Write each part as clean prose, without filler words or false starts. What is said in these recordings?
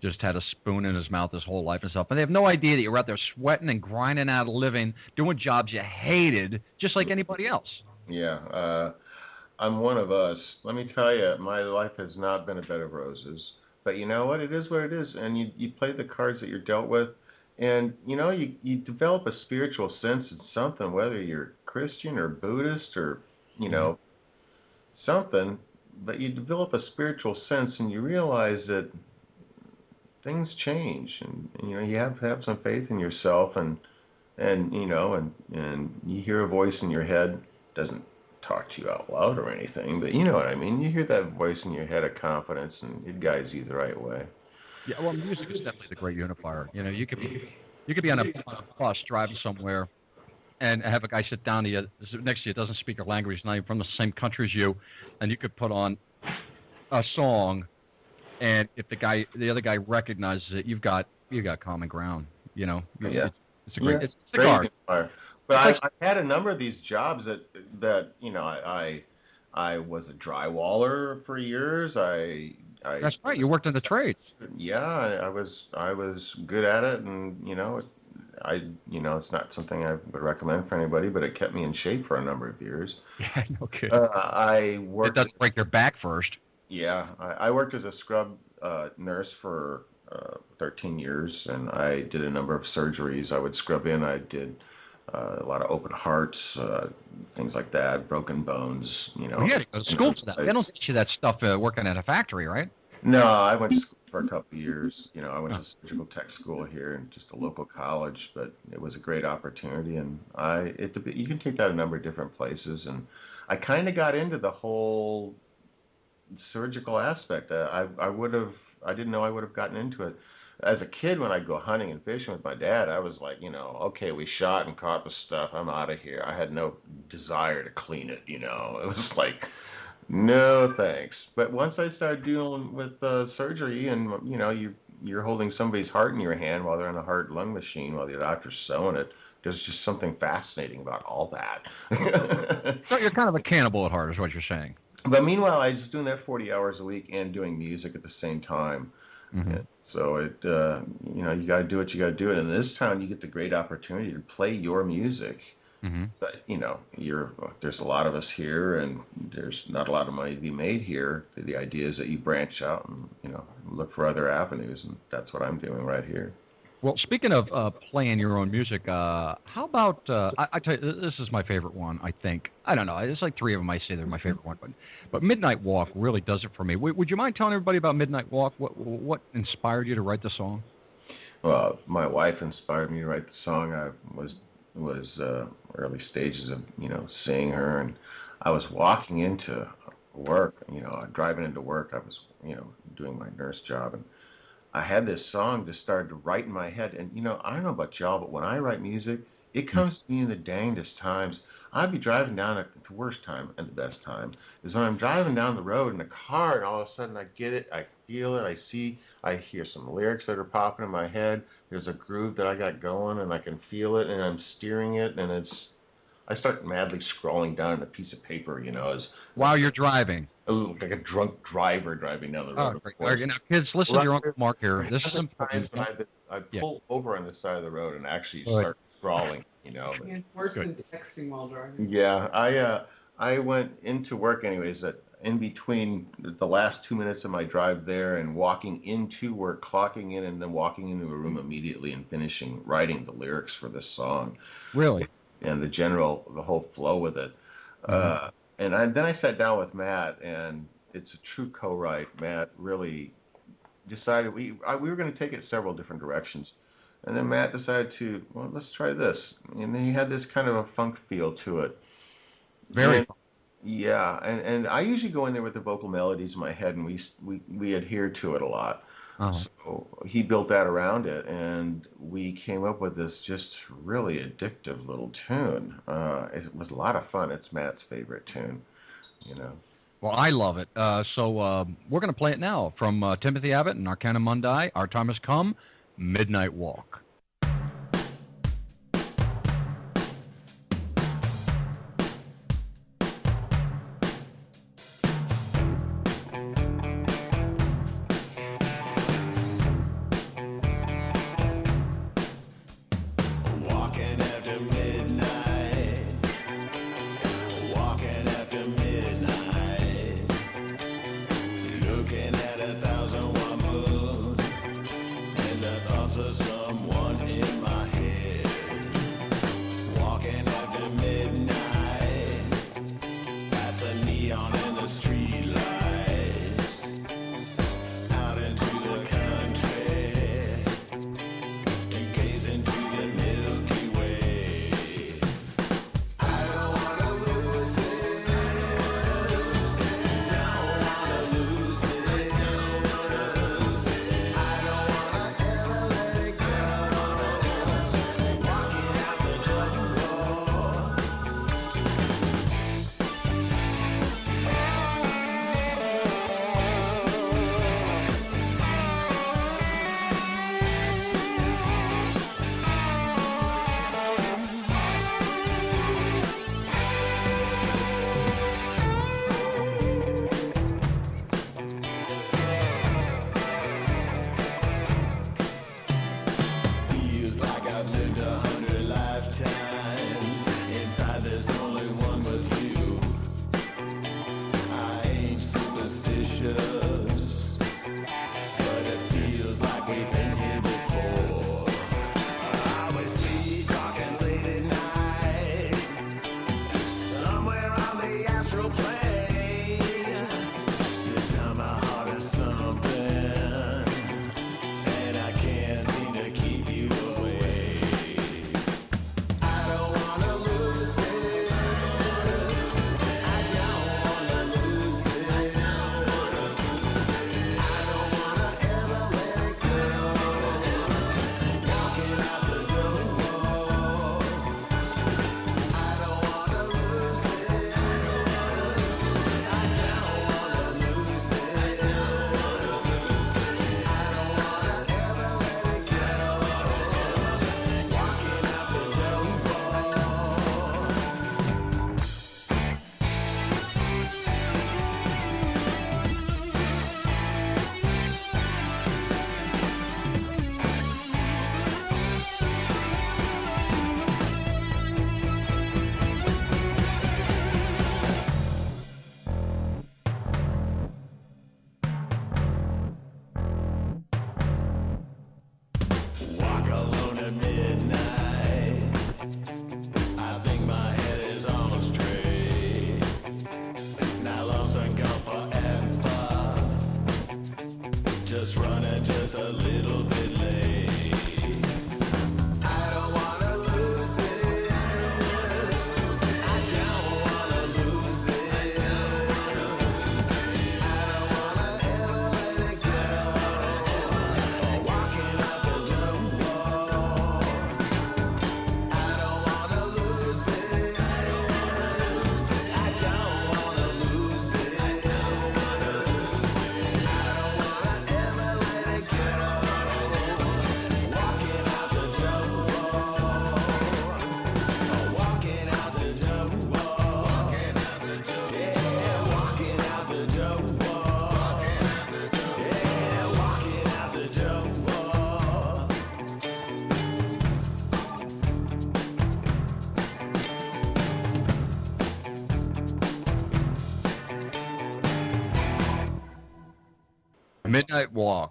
just had a spoon in his mouth his whole life and stuff, and they have no idea that you're out there sweating and grinding out a living, doing jobs you hated, just like anybody else. Yeah, I'm one of us. Let me tell you, my life has not been a bed of roses. But you know what? It is what it is, and you play the cards that you're dealt with, and you develop a spiritual sense in something, whether you're Christian or Buddhist or something. But you develop a spiritual sense, and you realize that things change, and you have to have some faith in yourself, and you hear a voice in your head. Doesn't talk to you out loud or anything, but you know what I mean. You hear that voice in your head of confidence, and it guides you the right way. Yeah, well, music is definitely the great unifier. You could be on a bus driving somewhere, and have a guy sit down to you next to you, doesn't speak your language, not even from the same country as you, and you could put on a song, and if the other guy recognizes it, you've got common ground. Yeah, it's a great unifier. But I've had a number of these jobs that I was a drywaller for years. That's right. You worked in the trades. Yeah, I was good at it, and it's not something I would recommend for anybody, but it kept me in shape for a number of years. Yeah, no kidding. It doesn't break your back first. Yeah, I worked as a scrub nurse for 13 years, and I did a number of surgeries. I would scrub in. I did a lot of open hearts, things like that, broken bones. You had to go to school for that. They don't teach you that stuff working at a factory, right? No, I went to school for a couple of years. I went to surgical tech school here in just a local college, but it was a great opportunity, and you can take that a number of different places, and I kind of got into the whole surgical aspect. I didn't know I would have gotten into it. As a kid, when I'd go hunting and fishing with my dad, I was like, okay, we shot and caught the stuff. I'm out of here. I had no desire to clean it. It was like, no thanks. But once I started dealing with surgery, and you're holding somebody's heart in your hand while they're on a heart-lung machine while the doctor's sewing it, there's just something fascinating about all that. So you're kind of a cannibal at heart, is what you're saying. But meanwhile, I was doing that 40 hours a week and doing music at the same time. Mm-hmm. So you got to do what you got to do. And in this town, you get the great opportunity to play your music. Mm-hmm. But there's a lot of us here, and there's not a lot of money to be made here. The idea is that you branch out and look for other avenues, and that's what I'm doing right here. Well, speaking of playing your own music, how about I tell you, this is my favorite one. I think I don't know. It's like three of them. I say they're my favorite one, but Midnight Walk really does it for me. Would you mind telling everybody about Midnight Walk? What inspired you to write the song? Well, my wife inspired me to write the song. I was early stages of seeing her, and I was walking into work. Driving into work. I was doing my nurse job, and I had this song just started to write in my head. And I don't know about y'all, but when I write music, it comes to me in the dangest times. I'd be driving down at the worst time and the best time is when I'm driving down the road in a car, and all of a sudden I get it, I feel it, I hear some lyrics that are popping in my head. There's a groove that I got going, and I can feel it, and I'm steering it, and I start madly scrolling down a piece of paper, while you're driving. Like a drunk driver driving down the road. Now, kids, listen to your Uncle Mark here. This is important. I pull over on the side of the road and actually start scrawling, It's worse than texting while driving. Yeah, I went into work anyways. That in between the last 2 minutes of my drive there and walking into work, clocking in, and then walking into a room immediately and writing the lyrics for this song. Really? And the whole flow with it. Mm-hmm. And then I sat down with Matt, and it's a true co-write. Matt really decided we were going to take it several different directions. And then Matt decided let's try this. And then he had this kind of a funk feel to it. Very fun. Yeah, and I usually go in there with the vocal melodies in my head, and we adhere to it a lot. Uh-huh. So he built that around it, and we came up with this just really addictive little tune. It was a lot of fun. It's Matt's favorite tune, Well, I love it. So we're going to play it now from Timothy Abbott and Arcana Mundi. Our time has come. Midnight Walk.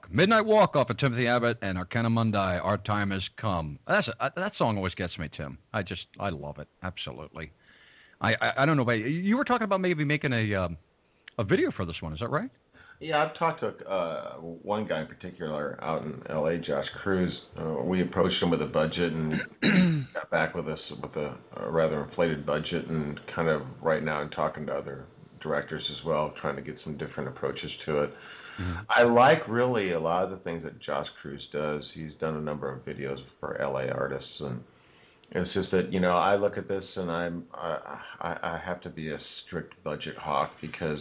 Midnight Walk off of Timothy Abbott and Arcana Mundi, Our Time Has Come. That song always gets me, Tim. I love it, absolutely. I don't know, but you were talking about maybe making a video for this one, is that right? Yeah, I've talked to one guy in particular out in L.A., Josh Cruz. We approached him with a budget and got back with us with a rather inflated budget, and kind of right now I'm talking to other directors as well, trying to get some different approaches to it. Mm-hmm. I like really a lot of the things that Josh Cruz does. He's done a number of videos for LA artists, and it's just that, you know, I look at this and I have to be a strict budget hawk because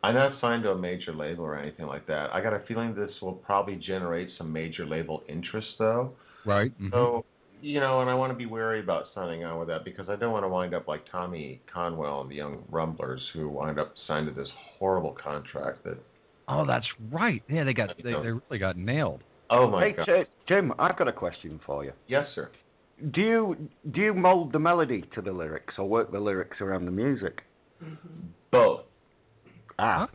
I'm not signed to a major label or anything like that. I got a feeling this will probably generate some major label interest, though. Right. Mm-hmm. So, you know, and I want to be wary about signing on with that because I don't want to wind up like Tommy Conwell and the Young Rumblers, who wind up signed to this horrible contract that. Oh, that's right. Yeah, they really got nailed. Oh my God. Hey, Tim, I've got a question for you. Yes, sir. Do you mold the melody to the lyrics or work the lyrics around the music? Mm-hmm. Both. Ah.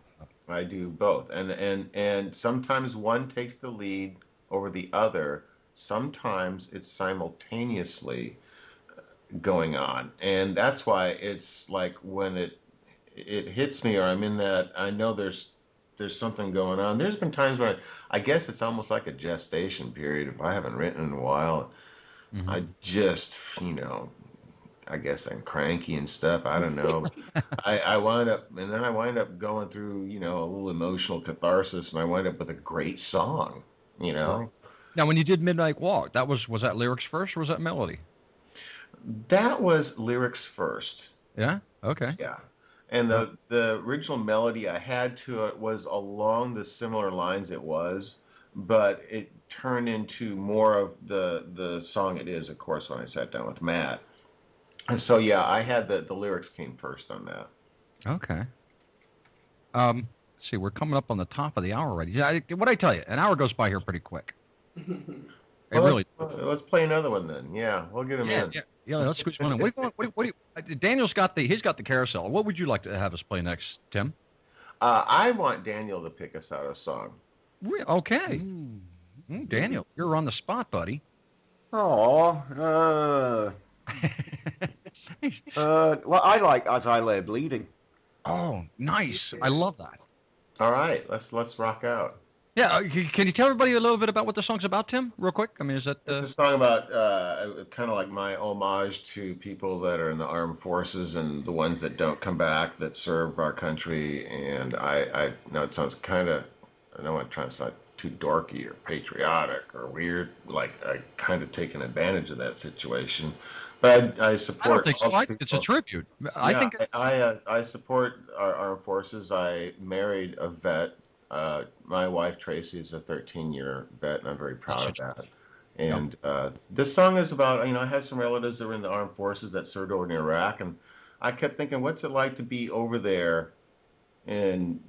I do both. And sometimes one takes the lead over the other. Sometimes it's simultaneously going on. And that's why it's like when it hits me or I'm in that, I know there's something going on. There's been times where I guess it's almost like a gestation period. If I haven't written in a while, mm-hmm. I just, you know, I guess I'm cranky and stuff. I don't know. I wind up going through, you know, a little emotional catharsis, and I wind up with a great song, you know. Now, when you did Midnight Walk, was that lyrics first or was that melody? That was lyrics first. Yeah? Okay. Yeah. And the original melody I had to it was along the similar lines it was, but it turned into more of the song it is, of course, when I sat down with Matt. And so, yeah, I had the lyrics came first on that. Okay. Let's see, we're coming up on the top of the hour already. Yeah, what'd I tell you? An hour goes by here pretty quick. Let's play another one then. Yeah, we'll get him in. Yeah, let's squeeze one in. What do you, Daniel's got the carousel. What would you like to have us play next, Tim? I want Daniel to pick us out a song. Okay. Daniel, you're on the spot, buddy. Oh, well, I like As I Lay Bleeding. Oh, nice. I love that. All right, let's rock out. Yeah, can you tell everybody a little bit about what the song's about, Tim, real quick? I mean, is that... It's a song about kind of like my homage to people that are in the armed forces and the ones that don't come back, that serve our country. And I know it sounds kind of, I don't want to try to sound too dorky or patriotic or weird, like I kind of taken advantage of that situation. But I support... I don't think so. It's a tribute. I support our armed forces. I married a vet. My wife Tracy is a 13-year vet, and I'm very proud of that. And this song is about, you know, I have some relatives that were in the armed forces that served over in Iraq, and I kept thinking, what's it like to be over there in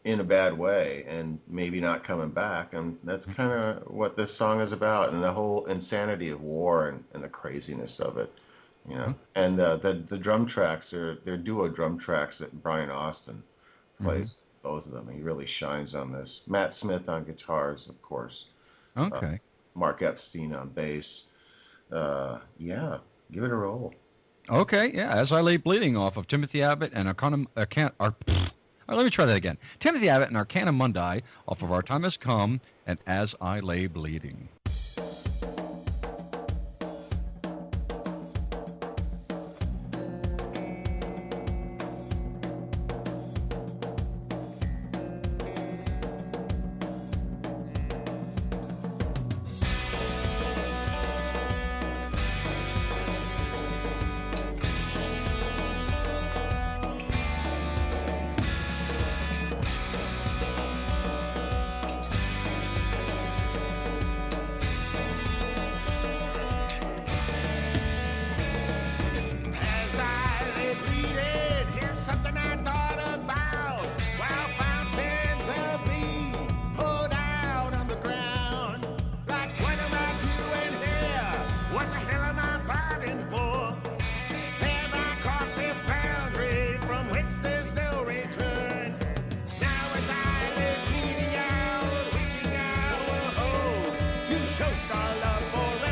a bad way and maybe not coming back? And that's kind of what this song is about, and the whole insanity of war and the craziness of it, you know. And the drum tracks, they're duo drum tracks that Brian Austin plays. Both of them. He really shines on this. Matt Smith on guitars, of course. Okay. Mark Epstein on bass. yeah, give it a roll. Okay, yeah. As I Lay Bleeding off of Timothy Abbott and let me try that again. Timothy Abbott and Arcana Mundi off of Our Time Has Come and As I Lay Bleeding. Toast our love forever.